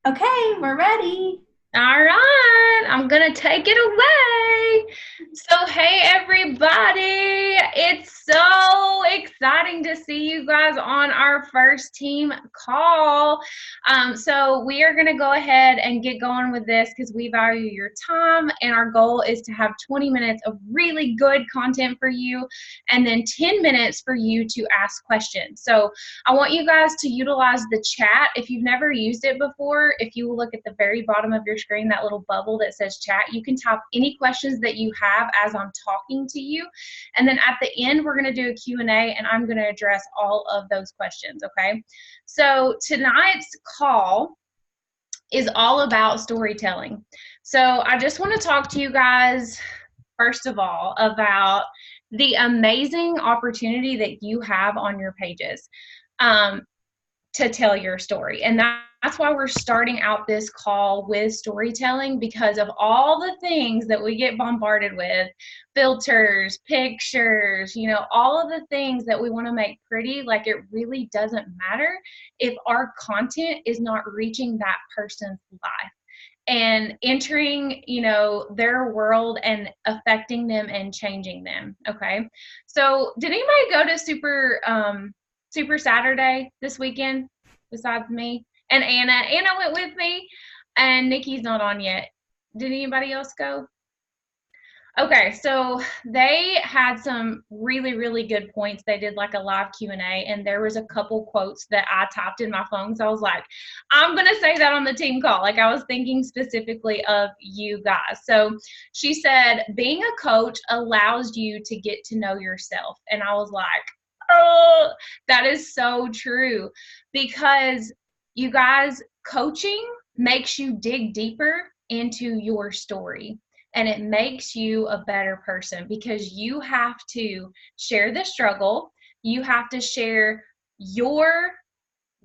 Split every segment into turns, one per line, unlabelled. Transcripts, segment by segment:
Okay, we're ready.
All right, I'm gonna take it away. So, hey everybody, it's so exciting to see you guys on our first team call. So we are gonna go ahead and get going with this because we value your time, and our goal is to have 20 minutes of really good content for you, and then 10 minutes for you to ask questions. So I want you guys to utilize the chat. If you've never used it before, if you look at the very bottom of your screen, that little bubble that says chat, you can type any questions that you have as I'm talking to you. And then at the end, we're going to do a Q&A, and I'm going to address all of those questions, okay? So tonight's call is all about storytelling. So I just want to talk to you guys, first of all, about the amazing opportunity that you have on your pages. To tell your story. And that's why we're starting out this call with storytelling, because of all the things that we get bombarded with, filters, pictures, all of the things that we want to make pretty. Like, it really doesn't matter if our content is not reaching that person's life and entering, their world and affecting them and changing them. Okay. So did anybody go to Super Saturday this weekend besides me and Anna? Anna went with me, and Nikki's not on yet. Did anybody else go? Okay, so they had some really, really good points. They did like a live Q&A, and there was a couple quotes that I typed in my phone. So I was like, I'm going to say that on the team call. Like, I was thinking specifically of you guys. So she said, being a coach allows you to get to know yourself. And I was like, oh, that is so true, because you guys, coaching makes you dig deeper into your story, and it makes you a better person, because you have to share the struggle. You have to share your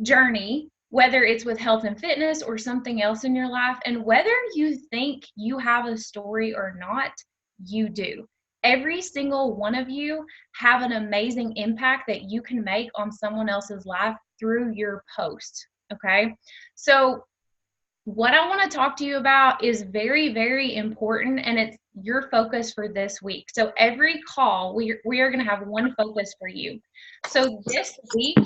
journey, whether it's with health and fitness or something else in your life. And whether you think you have a story or not, you do. Every single one of you have an amazing impact that you can make on someone else's life through your post. Okay. So what I want to talk to you about is very, very important, and it's your focus for this week. So every call, we are going to have one focus for you. So this week,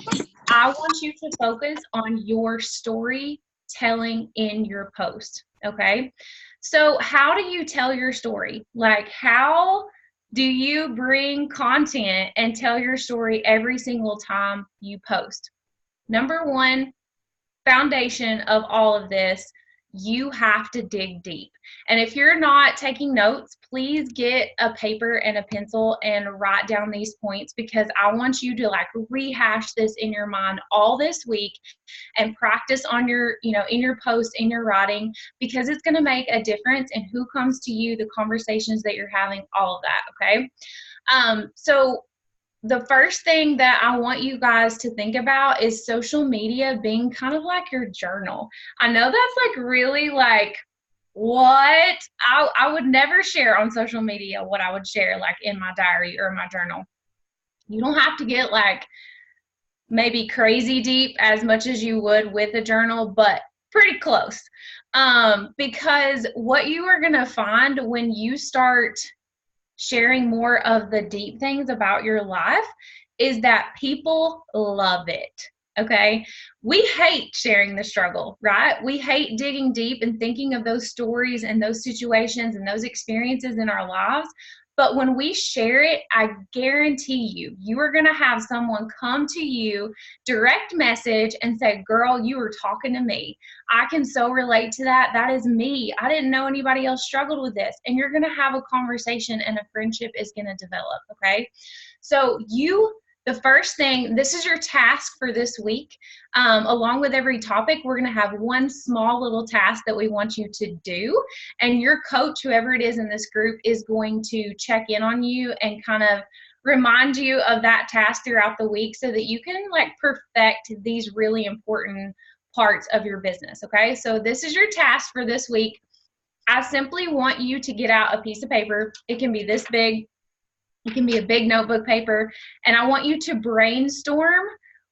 I want you to focus on your storytelling in your post, okay? So how do you tell your story? Like, how do you bring content and tell your story every single time you post? Number one, foundation of all of this, you have to dig deep. And if you're not taking notes, please get a paper and a pencil and write down these points, because I want you to like rehash this in your mind all this week and practice on your, in your post, in your writing, because it's going to make a difference in who comes to you, the conversations that you're having, all of that. Okay. So the first thing that I want you guys to think about is social media being kind of like your journal. I know that's like really like, what? I would never share on social media what I would share like in my diary or my journal. You don't have to get like maybe crazy deep as much as you would with a journal, but pretty close. Because what you are going to find when you start sharing more of the deep things about your life is that people love it. Okay. We hate sharing the struggle, right? We hate digging deep and thinking of those stories and those situations and those experiences in our lives. But when we share it, I guarantee you are going to have someone come to you, direct message, and say, girl, you were talking to me. I can so relate to that. That is me. I didn't know anybody else struggled with this. And you're going to have a conversation, and a friendship is going to develop. Okay. So the first thing, this is your task for this week. Along with every topic, we're going to have one small little task that we want you to do. And your coach, whoever it is in this group, is going to check in on you and kind of remind you of that task throughout the week, so that you can like perfect these really important parts of your business. Okay. So this is your task for this week. I simply want you to get out a piece of paper. It can be this big. It can be a big notebook paper. And I want you to brainstorm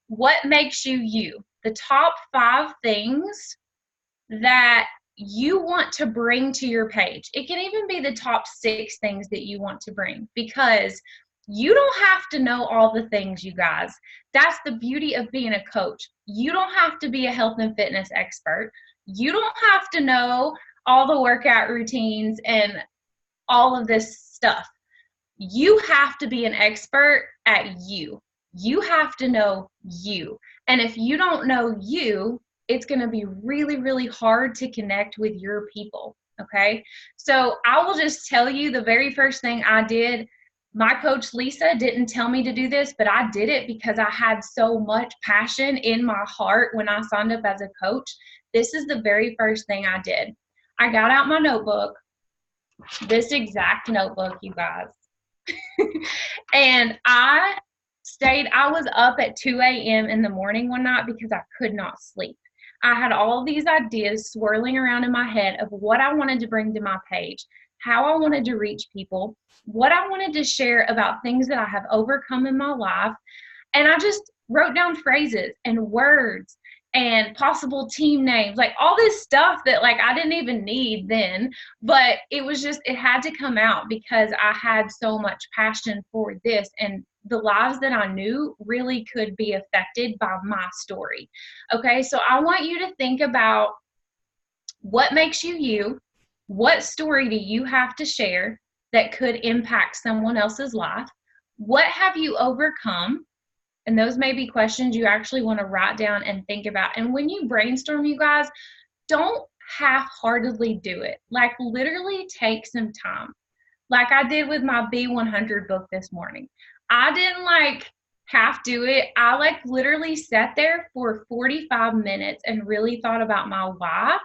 what makes you you. The top 5 things that you want to bring to your page. It can even be the top 6 things that you want to bring, because you don't have to know all the things, you guys. That's the beauty of being a coach. You don't have to be a health and fitness expert. You don't have to know all the workout routines and all of this stuff. You have to be an expert at you. You have to know you. And if you don't know you, it's going to be really, really hard to connect with your people. Okay. So I will just tell you, the very first thing I did, my coach Lisa didn't tell me to do this, but I did it because I had so much passion in my heart when I signed up as a coach. This is the very first thing I did. I got out my notebook, this exact notebook, you guys. And I was up at 2 a.m. in the morning one night because I could not sleep. I had all these ideas swirling around in my head of what I wanted to bring to my page, how I wanted to reach people, what I wanted to share about things that I have overcome in my life. And I just wrote down phrases and words and possible team names, like all this stuff that like I didn't even need then, but it was just, it had to come out because I had so much passion for this, and the lives that I knew really could be affected by my story. Okay, so I want you to think about what makes you you. What story do you have to share that could impact someone else's life? What have you overcome? And those may be questions you actually want to write down and think about. And when you brainstorm, you guys, don't half-heartedly do it. Like literally take some time. Like I did with my B100 book this morning. I didn't like half do it. I like literally sat there for 45 minutes and really thought about my why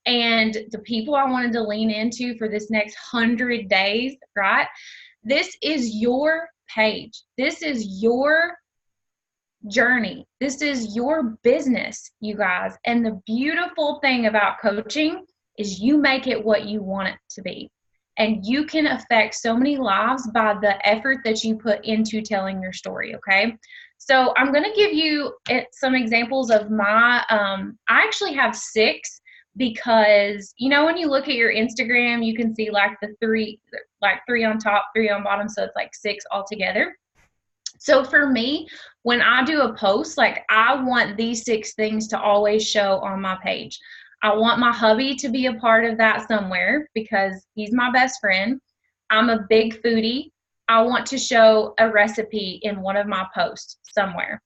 and the people I wanted to lean into for this next 100 days, right? This is your page. This is your journey. This is your business, you guys. And the beautiful thing about coaching is you make it what you want it to be. And you can affect so many lives by the effort that you put into telling your story, okay? So I'm going to give you some examples of my, I actually have 6, because, you know, when you look at your Instagram, you can see like the 3 on top, 3 on bottom. So it's like 6 altogether. So for me, when I do a post, like I want these 6 things to always show on my page. I want my hubby to be a part of that somewhere because he's my best friend. I'm a big foodie. I want to show a recipe in one of my posts somewhere.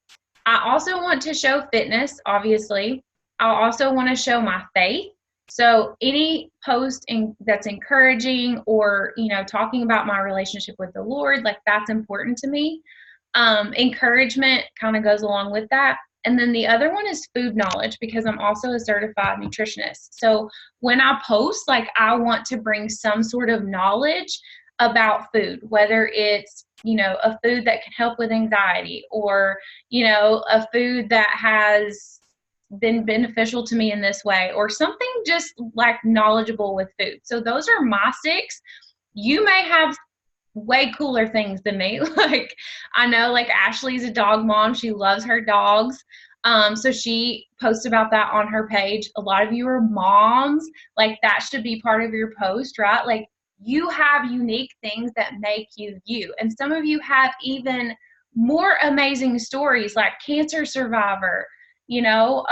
I also want to show fitness, obviously. I also want to show my faith. So any post that's encouraging or, you know, talking about my relationship with the Lord, like that's important to me. Encouragement kind of goes along with that. And then the other one is food knowledge, because I'm also a certified nutritionist. So when I post, like I want to bring some sort of knowledge about food, whether it's, you know, a food that can help with anxiety, or, you know, a food that has been beneficial to me in this way, or something just like knowledgeable with food. So those are my 6. You may have way cooler things than me. Like I know like Ashley's a dog mom. She loves her dogs. So she posts about that on her page. A lot of you are moms. Like that should be part of your post, right? Like you have unique things that make you you. And some of you have even more amazing stories, like cancer survivor, you know,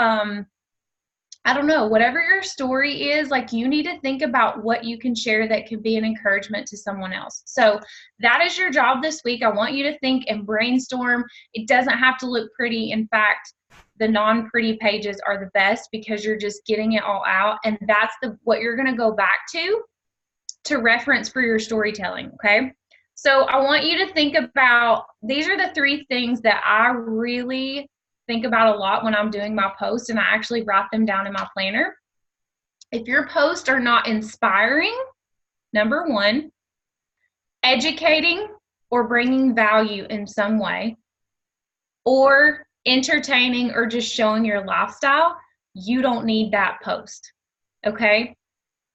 I don't know, whatever your story is, like you need to think about what you can share that could be an encouragement to someone else. So that is your job this week. I want you to think and brainstorm. It doesn't have to look pretty. In fact, the non-pretty pages are the best because you're just getting it all out. And that's what you're going to go back to reference for your storytelling, okay? So I want you to think about, these are the 3 things that I really think about a lot when I'm doing my posts, and I actually write them down in my planner. If your posts are not inspiring, number 1, educating or bringing value in some way, or entertaining or just showing your lifestyle, you don't need that post, okay?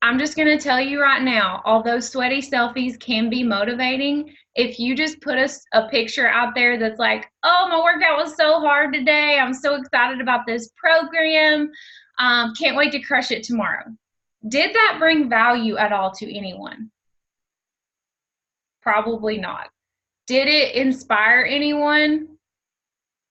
I'm just going to tell you right now, although sweaty selfies can be motivating, if you just put a picture out there that's like, oh, my workout was so hard today. I'm so excited about this program. Can't wait to crush it tomorrow. Did that bring value at all to anyone? Probably not. Did it inspire anyone?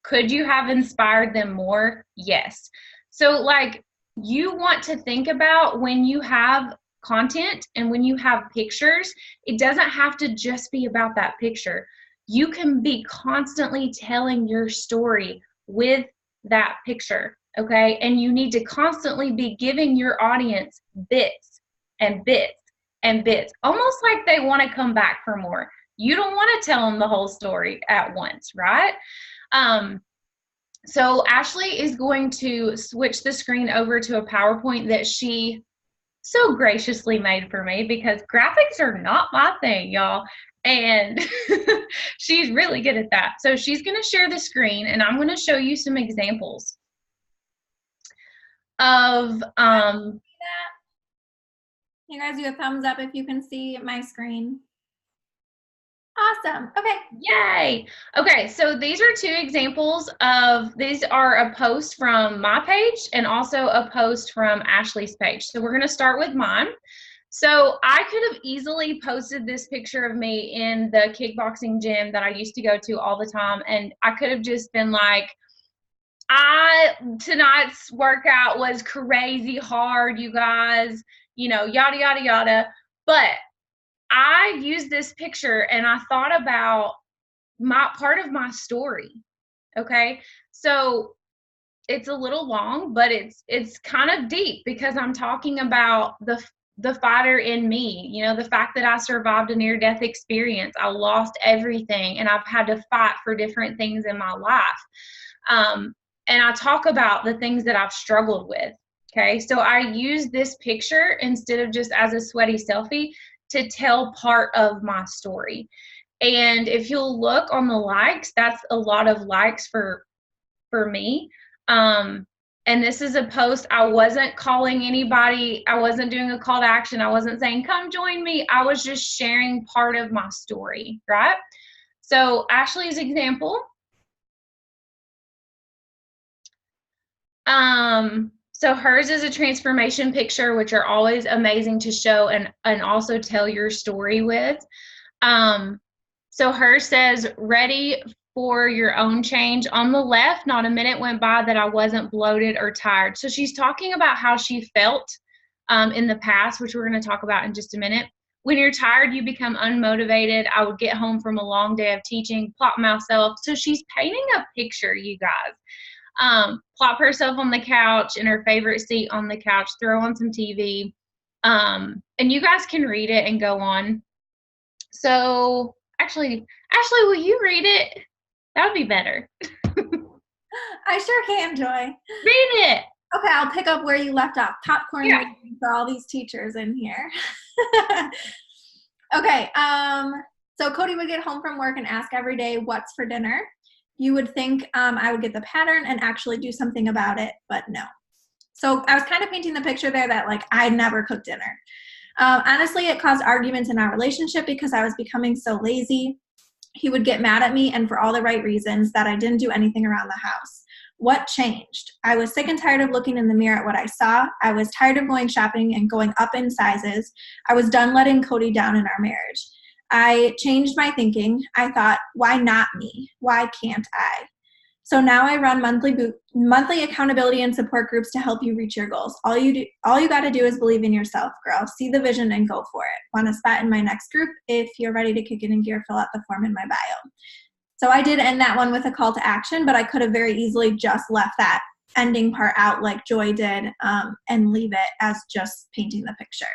Could you have inspired them more? Yes. So like, you want to think about when you have content and when you have pictures, it doesn't have to just be about that picture. You can be constantly telling your story with that picture, okay? And you need to constantly be giving your audience bits and bits and bits, almost like they want to come back for more. You don't want to tell them the whole story at once, right? So Ashley is going to switch the screen over to a PowerPoint that she so graciously made for me, because graphics are not my thing, y'all. And she's really good at that. So she's going to share the screen, and I'm going to show you some examples of
you guys do a thumbs up if you can see my screen. Awesome. Okay.
Yay. Okay, so these are two examples of, these are a post from my page and also a post from Ashley's page. So we're going to start with mine. So I could have easily posted this picture of me in the kickboxing gym that I used to go to all the time, and I could have just been like, tonight's workout was crazy hard, you guys, you know, yada, yada, yada. But I used this picture and I thought about my part of my story. Okay. So it's a little long, but it's kind of deep, because I'm talking about the fighter in me, you know, the fact that I survived a near-death experience. I lost everything, and I've had to fight for different things in my life. And I talk about the things that I've struggled with. Okay, so I use this picture instead of just as a sweaty selfie to tell part of my story. And if you'll look on the likes, that's a lot of likes for me. And this is a post. I wasn't calling anybody. I wasn't doing a call to action. I wasn't saying, come join me. I was just sharing part of my story, right? So Ashley's example. So hers is a transformation picture, which are always amazing to show and also tell your story with. So hers says, ready for your own change. On the left, not a minute went by that I wasn't bloated or tired. So she's talking about how she felt in the past, which we're going to talk about in just a minute. When you're tired, you become unmotivated. I would get home from a long day of teaching, plop myself. So she's painting a picture, you guys. Plop herself on the couch in her favorite seat on the couch, throw on some TV. And you guys can read it and go on. So actually, Ashley, will you read it? That would be better.
I sure can, Joy.
Read it.
Okay, I'll pick up where you left off. Popcorn for all these teachers in here. Okay, so Cody would get home from work and ask every day, what's for dinner? You would think I would get the pattern and actually do something about it, but no. So I was kind of painting the picture there that like I never cooked dinner. Honestly, it caused arguments in our relationship because I was becoming so lazy. He would get mad at me, and for all the right reasons, that I didn't do anything around the house. What changed? I was sick and tired of looking in the mirror at what I saw. I was tired of going shopping and going up in sizes. I was done letting Cody down in our marriage. I changed my thinking. I thought, why not me? Why can't I? So now I run monthly accountability and support groups to help you reach your goals. All you got to do is believe in yourself, girl. See the vision and go for it. Want a spot in my next group? If you're ready to kick it in gear, fill out the form in my bio. So I did end that one with a call to action, but I could have very easily just left that ending part out like Joy did and leave it as just painting the picture.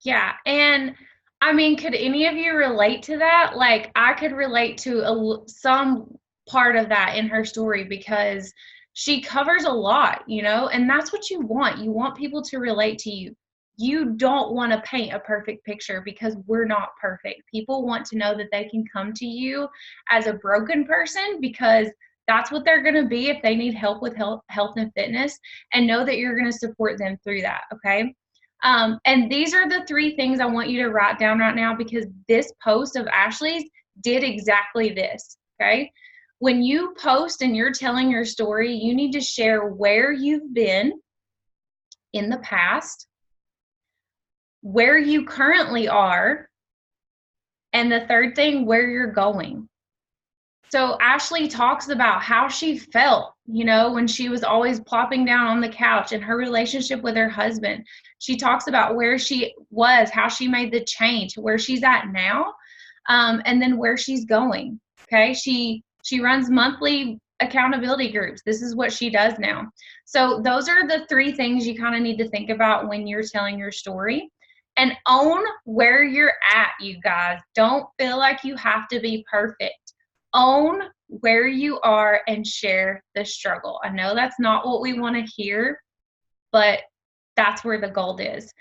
Yeah, and I mean, could any of you relate to that? Like, I could relate to some part of that in her story, because she covers a lot, you know, and that's what you want. You want people to relate to you. You don't want to paint a perfect picture, because we're not perfect. People want to know that they can come to you as a broken person, because that's what they're going to be if they need help with health and fitness, and know that you're going to support them through that, okay? And these are the 3 things I want you to write down right now, because this post of Ashley's did exactly this, okay? When you post and you're telling your story, you need to share where you've been, in the past, where you currently are, and the third thing, where you're going. So Ashley talks about how she felt, you know, when she was always plopping down on the couch, and her relationship with her husband. She talks about where she was, how she made the change, where she's at now, and then where she's going. Okay, she runs monthly accountability groups. This is what she does now. So those are the three things you kind of need to think about when you're telling your story. And own where you're at, you guys. Don't feel like you have to be perfect. Own where you are and share the struggle. I know that's not what we want to hear, but that's where the gold is.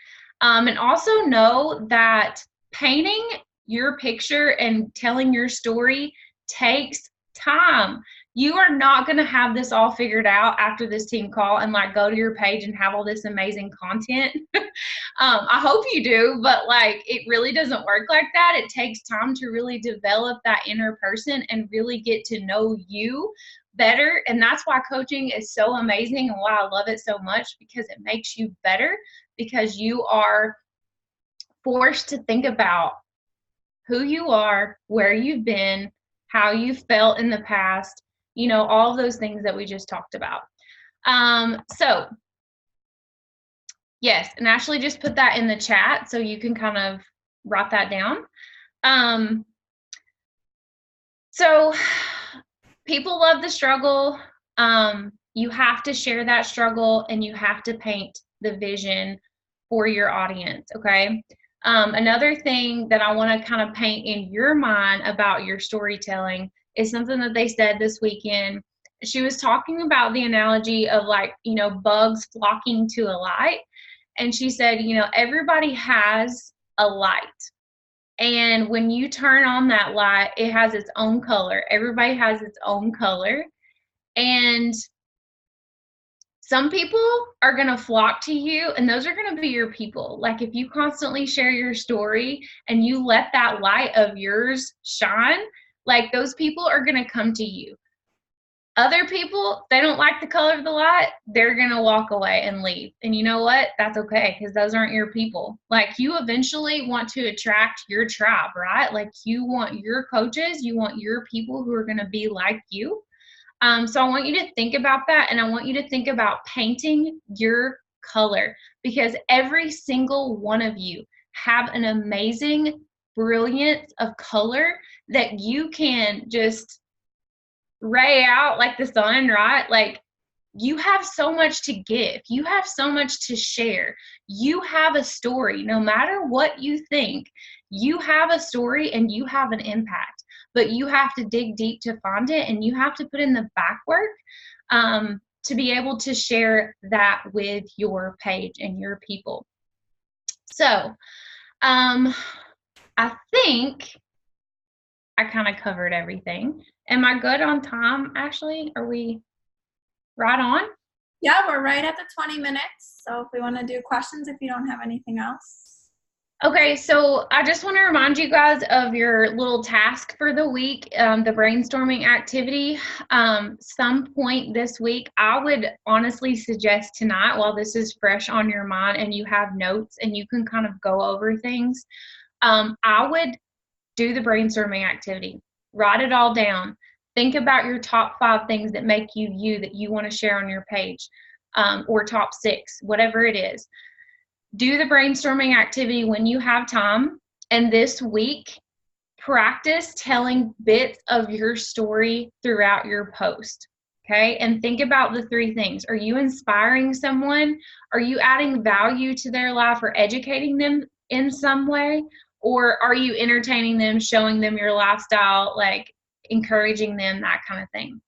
And also know that painting your picture and telling your story takes time. You are not going to have this all figured out after this team call and like go to your page and have all this amazing content. I hope you do, but like it really doesn't work like that. It takes time to really develop that inner person and really get to know you better. And that's why coaching is so amazing and why I love it so much, because it makes you better, because you are forced to think about who you are, where you've been, how you felt in the past, you know, all those things that we just talked about. So yes, and Ashley just put that in the chat so you can kind of write that down. So people love the struggle. You have to share that struggle, and you have to paint the vision for your audience, okay? Another thing that I want to kind of paint in your mind about your storytelling is something that they said this weekend. She was talking about the analogy of like, you know, bugs flocking to a light. And she said, you know, everybody has a light. And when you turn on that light, it has its own color. Everybody has its own color. And some people are going to flock to you, and those are going to be your people. Like if you constantly share your story and you let that light of yours shine, like those people are going to come to you. Other people, they don't like the color of the light, they're going to walk away and leave. And you know what? That's okay, because those aren't your people. Like you eventually want to attract your tribe, right? Like you want your coaches, you want your people who are going to be like you. So I want you to think about that, and I want you to think about painting your color, because every single one of you have an amazing brilliance of color that you can just ray out like the sun, right? Like you have so much to give. You have so much to share. You have a story. No matter what you think, you have a story and you have an impact. But you have to dig deep to find it, and you have to put in the back work to be able to share that with your page and your people. So I think I kind of covered everything. Am I good on time, Ashley? Are we right on?
Yeah, we're right at the 20 minutes. So if we want to do questions, if you don't have anything else.
Okay, so I just want to remind you guys of your little task for the week, the brainstorming activity. Some point this week, I would honestly suggest tonight, while this is fresh on your mind and you have notes and you can kind of go over things, I would do the brainstorming activity. Write it all down. Think about your top 5 things that make you you, that you want to share on your page, or top 6, whatever it is. Do the brainstorming activity when you have time, and this week, practice telling bits of your story throughout your post, okay? And think about the 3 things. Are you inspiring someone? Are you adding value to their life or educating them in some way? Or are you entertaining them, showing them your lifestyle, like encouraging them, that kind of thing?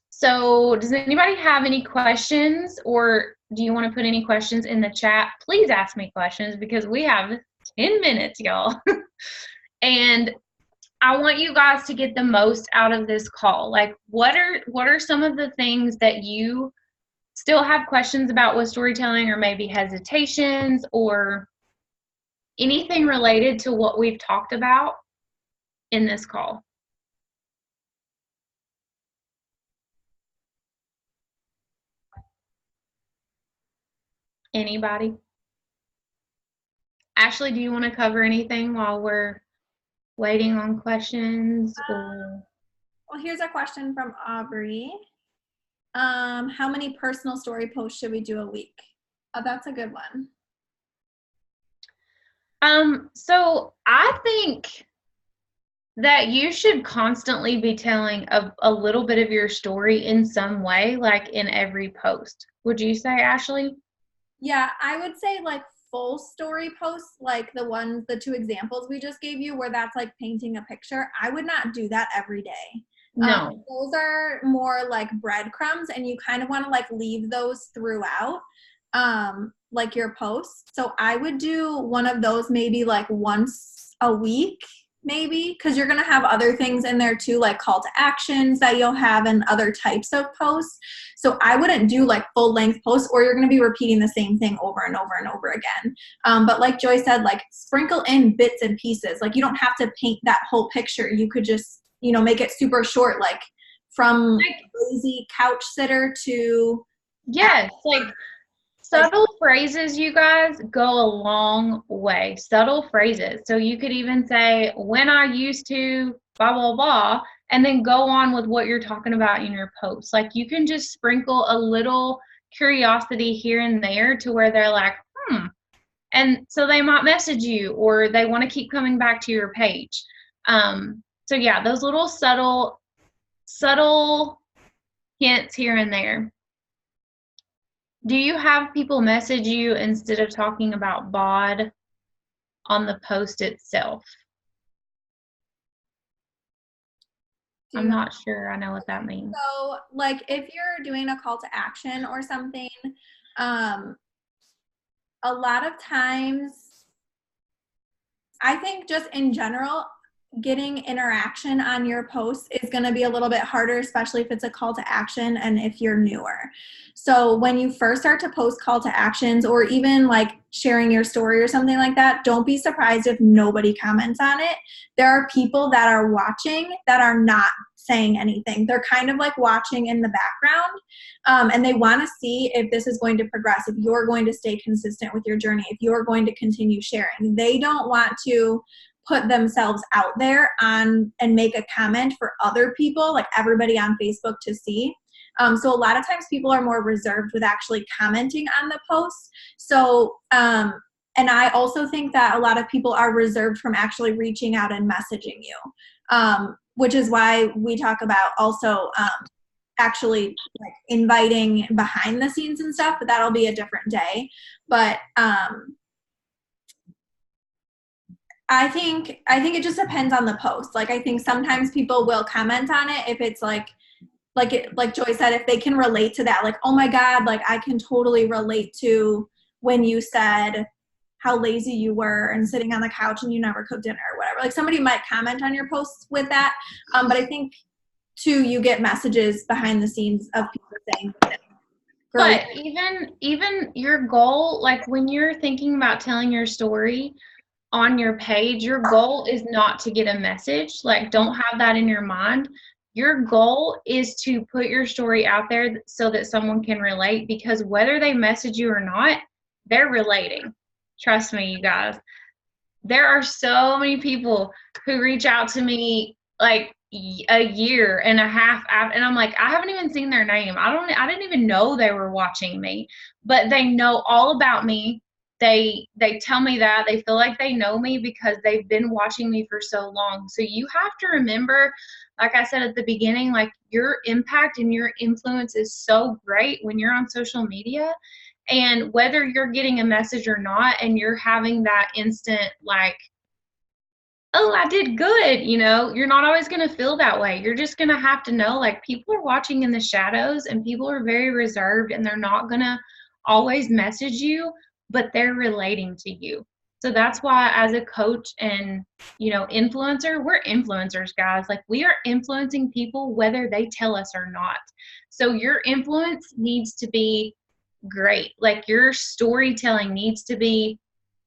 So does anybody have any questions, or do you want to put any questions in the chat? Please ask me questions, because we have 10 minutes, y'all. And I want you guys to get the most out of this call. Like, what are some of the things that you still have questions about with storytelling, or maybe hesitations, or anything related to what we've talked about in this call? Anybody? Ashley, do you want to cover anything while we're waiting on questions? Or
Well, here's a question from Aubrey. How many personal story posts should we do a week? Oh, that's a good one.
So I think that you should constantly be telling a little bit of your story in some way, like in every post. Would you say, Ashley?
Yeah, I would say like full story posts, like the two examples we just gave you, where that's like painting a picture. I would not do that every day.
No.
Those are more like breadcrumbs, and you kind of want to like leave those throughout, like your posts. So I would do one of those maybe like once a week, maybe, because you're going to have other things in there too, like call to actions that you'll have in other types of posts. So I wouldn't do like full length posts, or you're going to be repeating the same thing over and over and over again. But like Joy said, like sprinkle in bits and pieces. Like you don't have to paint that whole picture. You could just, make it super short, like from lazy couch sitter to.
Yes, like subtle phrases, you guys, go a long way. Subtle phrases. So you could even say, when I used to, blah, blah, blah, and then go on with what you're talking about in your post. Like you can just sprinkle a little curiosity here and there to where they're like, and so they might message you, or they want to keep coming back to your page. So yeah, those little subtle hints here and there. Do you have people message you instead of talking about BOD on the post itself? I'm not sure I know what that means.
So like if you're doing a call to action or something, a lot of times, I think just in general, getting interaction on your posts is going to be a little bit harder, especially if it's a call to action and if you're newer. So when you first start to post call to actions, or even like sharing your story or something like that, don't be surprised if nobody comments on it. There are people that are watching that are not saying anything. They're kind of like watching in the background, and they want to see if this is going to progress, if you're going to stay consistent with your journey, if you're going to continue sharing. They don't want to put themselves out there on and make a comment for other people, like everybody on Facebook to see. So a lot of times people are more reserved with actually commenting on the post. So, and I also think that a lot of people are reserved from actually reaching out and messaging you, which is why we talk about also actually like inviting behind the scenes and stuff, but that'll be a different day. But I think it just depends on the post. Like I think sometimes people will comment on it if it's like Joy said, if they can relate to that, like, oh my God, like I can totally relate to when you said how lazy you were and sitting on the couch and you never cooked dinner or whatever. Like somebody might comment on your posts with that. But I think too, you get messages behind the scenes of people saying,
but even your goal, like when you're thinking about telling your story on your page, your goal is not to get a message. Like don't have that in your mind. Your goal is to put your story out there so that someone can relate, because whether they message you or not, they're relating. Trust me, you guys. There are so many people who reach out to me like a year and a half after, and I'm like, I haven't even seen their name. I didn't even know they were watching me, but they know all about me. They tell me that they feel like they know me because they've been watching me for so long. So you have to remember, like I said at the beginning, like your impact and your influence is so great when you're on social media. And whether you're getting a message or not, and you're having that instant like, oh, I did good, you're not always going to feel that way. You're just going to have to know, like, people are watching in the shadows, and people are very reserved, and they're not going to always message you, but they're relating to you. So that's why as a coach and, influencer, we're influencers, guys. Like we are influencing people whether they tell us or not. So your influence needs to be great. Like your storytelling needs to be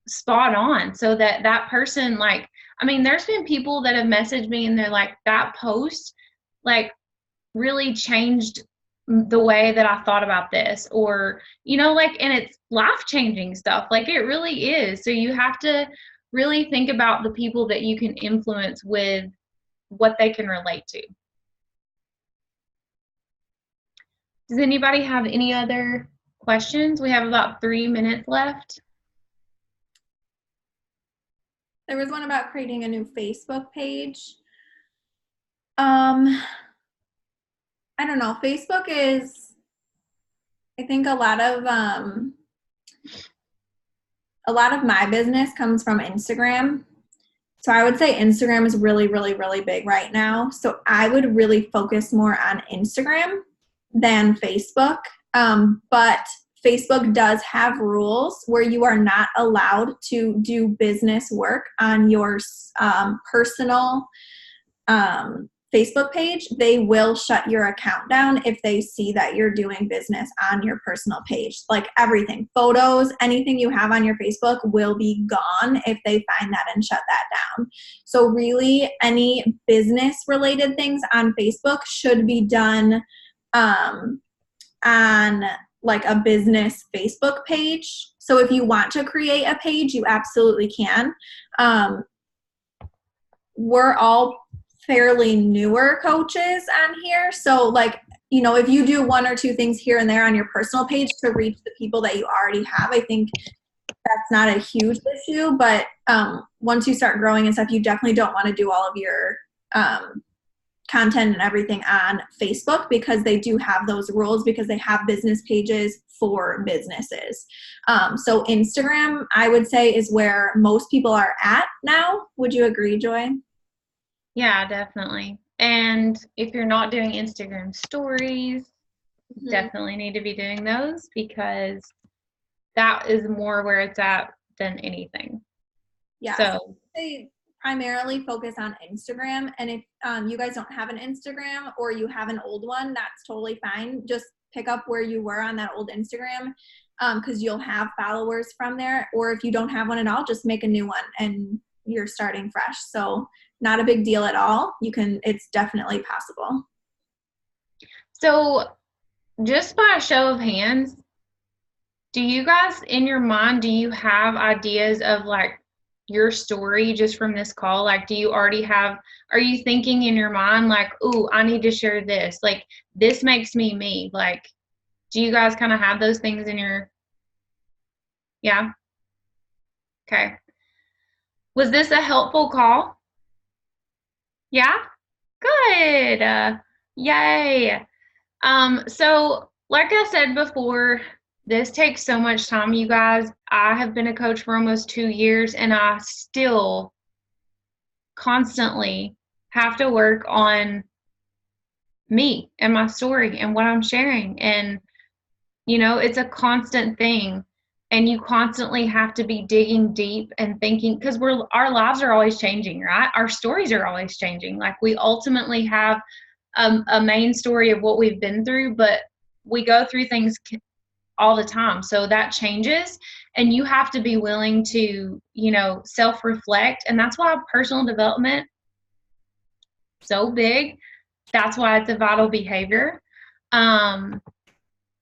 spot on so that that person, like, I mean, there's been people that have messaged me and they're like, that post, like, really changed the way that I thought about this, or, like, and it's life-changing stuff. Like, it really is. So you have to really think about the people that you can influence with what they can relate to. Does anybody have any other questions? We have about 3 minutes left.
There was one about creating a new Facebook page. I don't know. Facebook is, I think a lot of my business comes from Instagram. So I would say Instagram is really, really, really big right now. So I would really focus more on Instagram than Facebook. But Facebook does have rules where you are not allowed to do business work on your personal Facebook page. They will shut your account down if they see that you're doing business on your personal page. Like everything, photos, anything you have on your Facebook will be gone if they find that and shut that down. So really, any business related things on Facebook should be done on like a business Facebook page. So if you want to create a page, you absolutely can. We're all fairly newer coaches on here. So like, if you do 1 or 2 things here and there on your personal page to reach the people that you already have, I think that's not a huge issue. But once you start growing and stuff, you definitely don't want to do all of your content and everything on Facebook, because they do have those rules, because they have business pages for businesses. So Instagram, I would say, is where most people are at now. Would you agree, Joy?
Yeah, definitely. And if you're not doing Instagram stories, definitely need to be doing those, because that is more where it's at than anything.
Yeah. So they primarily focus on Instagram. And if you guys don't have an Instagram, or you have an old one, that's totally fine. Just pick up where you were on that old Instagram, because you'll have followers from there. Or if you don't have one at all, just make a new one and you're starting fresh. So not a big deal at all. It's definitely possible.
So just by a show of hands, do you guys, in your mind, do you have ideas of like your story just from this call? Like, do you already have, are you thinking in your mind like, ooh, I need to share this, like this makes me me? Like, do you guys kind of have those things in your, yeah? Okay. Was this a helpful call? Yeah? Good. Yay. So like I said before, this takes so much time, you guys. I have been a coach for almost 2 years, and I still constantly have to work on me and my story and what I'm sharing. And, it's a constant thing. And you constantly have to be digging deep and thinking, because our lives are always changing, right? Our stories are always changing. Like, we ultimately have a main story of what we've been through, but we go through things all the time. So that changes, and you have to be willing to, self-reflect. And that's why personal development so big. That's why it's a vital behavior.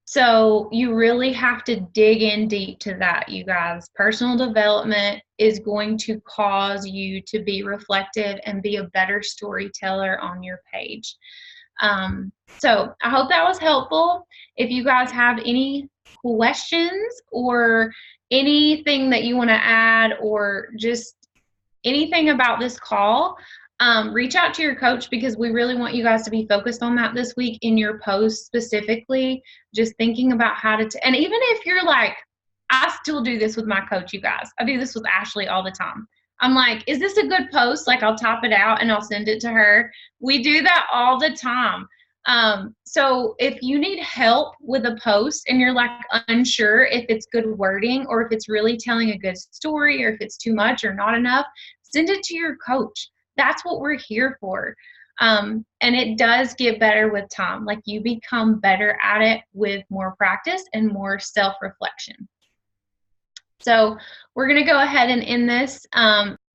So you really have to dig in deep to that, you guys. Personal development is going to cause you to be reflective and be a better storyteller on your page. So I hope that was helpful. If you guys have any questions or anything that you want to add, or just anything about this call, reach out to your coach, because we really want you guys to be focused on that this week in your post specifically, just thinking about how to, and even if you're like, I still do this with my coach, you guys. I do this with Ashley all the time. I'm like, is this a good post? Like, I'll top it out and I'll send it to her. We do that all the time. So if you need help with a post and you're like unsure if it's good wording, or if it's really telling a good story, or if it's too much or not enough, send it to your coach. That's what we're here for. And it does get better with time. Like, you become better at it with more practice and more self-reflection. So we're going to go ahead and end this.